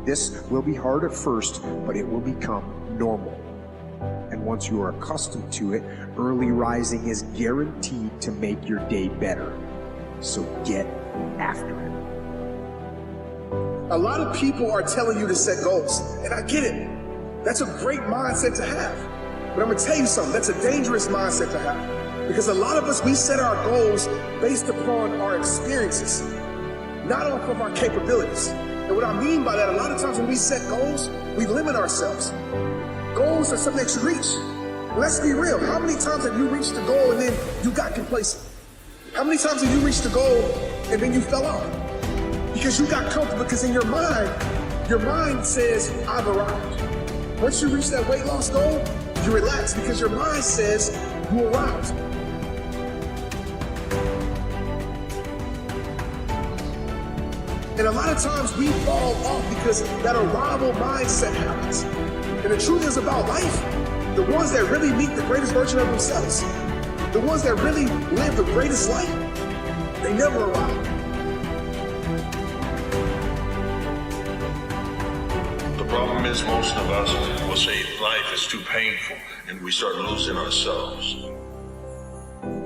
This will be hard at first, but it will become normal. And once you are accustomed to it, early rising is guaranteed to make your day better. So get after it. A lot of people are telling you to set goals, and I get it. That's a great mindset to have. But I'm gonna tell you something, that's a dangerous mindset to have. Because a lot of us, we set our goals based upon our experiences, not off of our capabilities. And what I mean by that, a lot of times when we set goals, we limit ourselves. Goals are something that you reach. Let's be real, how many times have you reached the goal and then you got complacent? How many times have you reached the goal and then you fell off? Because you got comfortable, because in your mind says, I've arrived. Once you reach that weight loss goal, you relax because your mind says you arrived. And a lot of times we fall off because that arrival mindset happens. And the truth is about life, the ones that really meet the greatest version of themselves, the ones that really live the greatest life, they never arrive. The problem is most of us will say life is too painful and we start losing ourselves.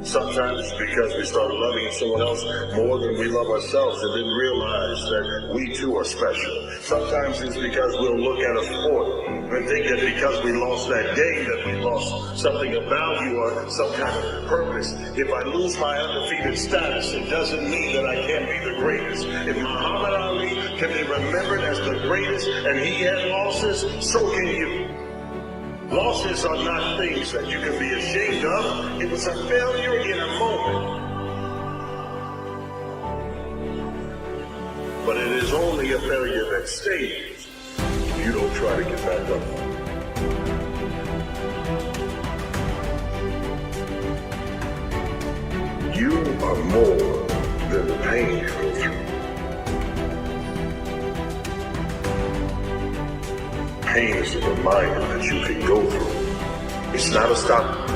Sometimes it's because we start loving someone else more than we love ourselves and then realize that we too are special. Sometimes it's because we'll look at a sport and think that because we lost that game that we lost something of value or some kind of purpose. If I lose my undefeated status, it doesn't mean that I can't be the greatest. If Muhammad Ali can be remembered as the greatest and he had losses, so can you. Losses are not things that you can be ashamed of. It was a failure in a moment. But it is only a failure that stays. You don't try to get back up. You are more than the pain you go through. Pain is a reminder that you can go through. It's not a stop.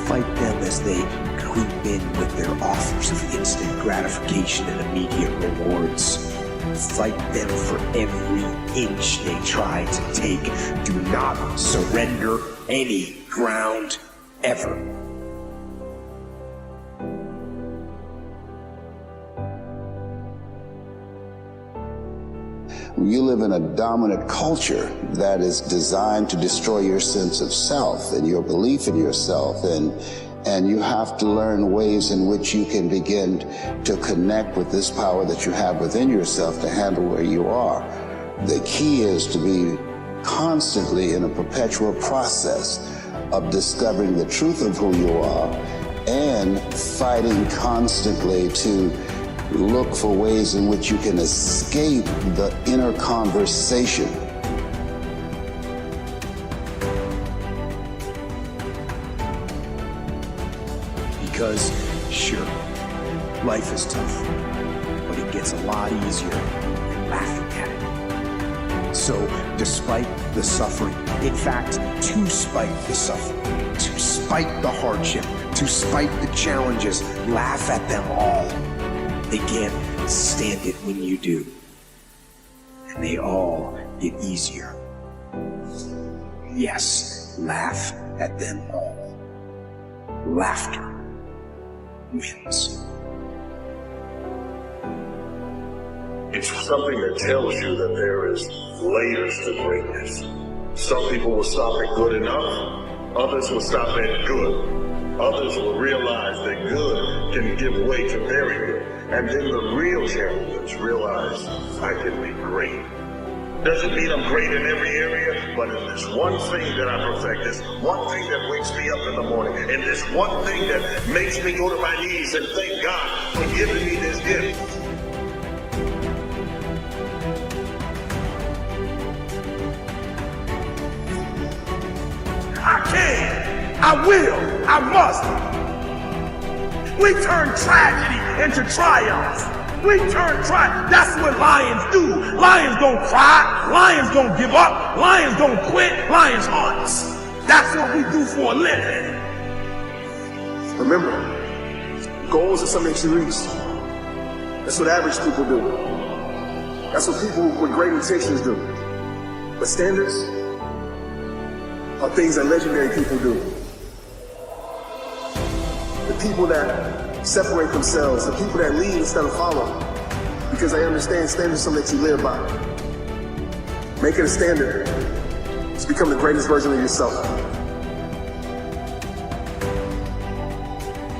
Fight them as they creep in with their offers of instant gratification and immediate rewards. Fight them for every inch they try to take. Do not surrender any ground ever. You live in a dominant culture that is designed to destroy your sense of self and your belief in yourself, and you have to learn ways in which you can begin to connect with this power that you have within yourself to handle where you are. The key is to be constantly in a perpetual process of discovering the truth of who you are and fighting constantly to look for ways in which you can escape the inner conversation. Because, sure, life is tough, but it gets a lot easier when you're laughing at it. So, despite the suffering, in fact, to spite the suffering, to spite the hardship, to spite the challenges, laugh at them all. They can't stand it when you do. And they all get easier. Yes, laugh at them all. Laughter wins. It's something that tells you that there is layers to greatness. Some people will stop at good enough. Others will stop at good. Others will realize that good can give way to very good. And then the real champions realize I can be great. Doesn't mean I'm great in every area, but in this one thing that I perfect, this one thing that wakes me up in the morning, and this one thing that makes me go to my knees and thank God for giving me this gift. I can, I will, I must. We turn tragedy into triumph. We turn that's what lions do. Lions don't cry, lions don't give up, lions don't quit, lions hunt. That's what we do for a living. Remember, goals are something that you reach. That's what average people do. That's what people with great intentions do. But standards are things that legendary people do. The people that separate themselves, the people that lead instead of follow, because they understand standards are something that you live by. Make it a standard to become the greatest version of yourself.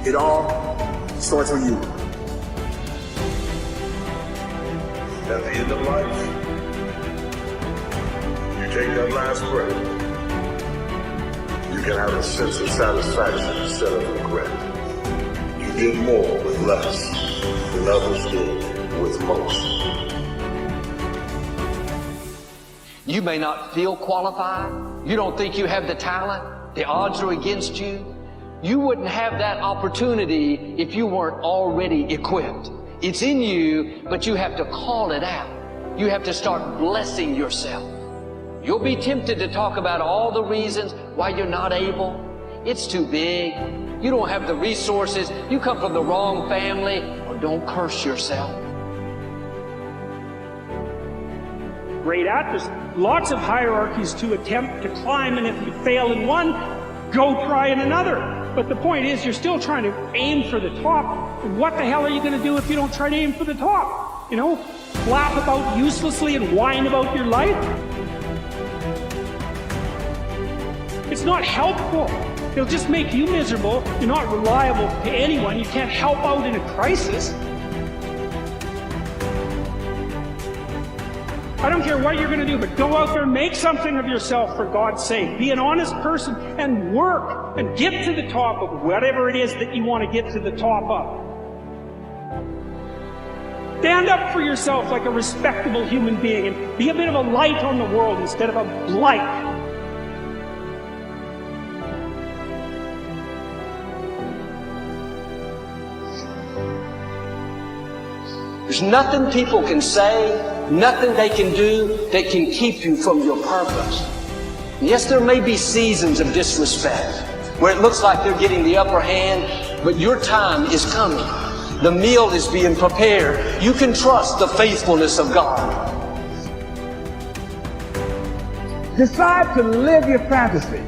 It all starts with you. At the end of life, you take that last breath, you can have a sense of satisfaction instead of regret. You did more with less than others did with most. You may not feel qualified. You don't think you have the talent. The odds are against you. You wouldn't have that opportunity if you weren't already equipped. It's in you, but you have to call it out. You have to start blessing yourself. You'll be tempted to talk about all the reasons why you're not able. It's too big. You don't have the resources. You come from the wrong family. Or don't curse yourself. Great at. There's lots of hierarchies to attempt to climb, and if you fail in one, go try in another. But the point is, you're still trying to aim for the top. What the hell are you going to do if you don't try to aim for the top? You know, flap about uselessly and whine about your life? It's not helpful. It'll just make you miserable. You're not reliable to anyone. You can't help out in a crisis. I don't care what you're going to do, but go out there and make something of yourself for God's sake. Be an honest person and work and get to the top of whatever it is that you want to get to the top of. Stand up for yourself like a respectable human being and be a bit of a light on the world instead of a blight. There's nothing people can say, nothing they can do that can keep you from your purpose. Yes, there may be seasons of disrespect where it looks like they're getting the upper hand, but your time is coming. The meal is being prepared. You can trust the faithfulness of God. Decide to live your fantasy.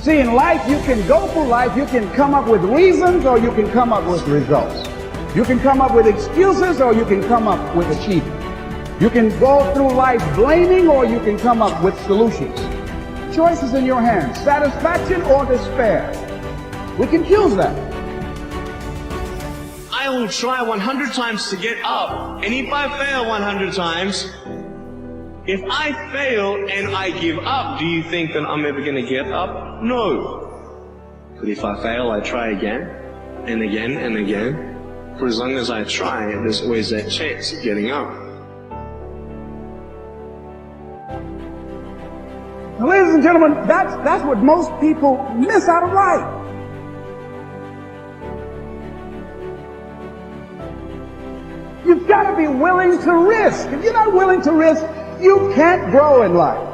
See, in life, you can go through life, you can come up with reasons or you can come up with results. You can come up with excuses or you can come up with achievement. You can go through life blaming or you can come up with solutions. Choice is in your hands, satisfaction or despair. We can choose that. I will try 100 times to get up, and if I fail 100 times, if I fail and I give up, do you think that I'm ever going to get up? No. But if I fail, I try again, and again, and again. For as long as I try, there's always that chance of getting up. Now, ladies and gentlemen, that's what most people miss out of life. You've got to be willing to risk. If you're not willing to risk, you can't grow in life.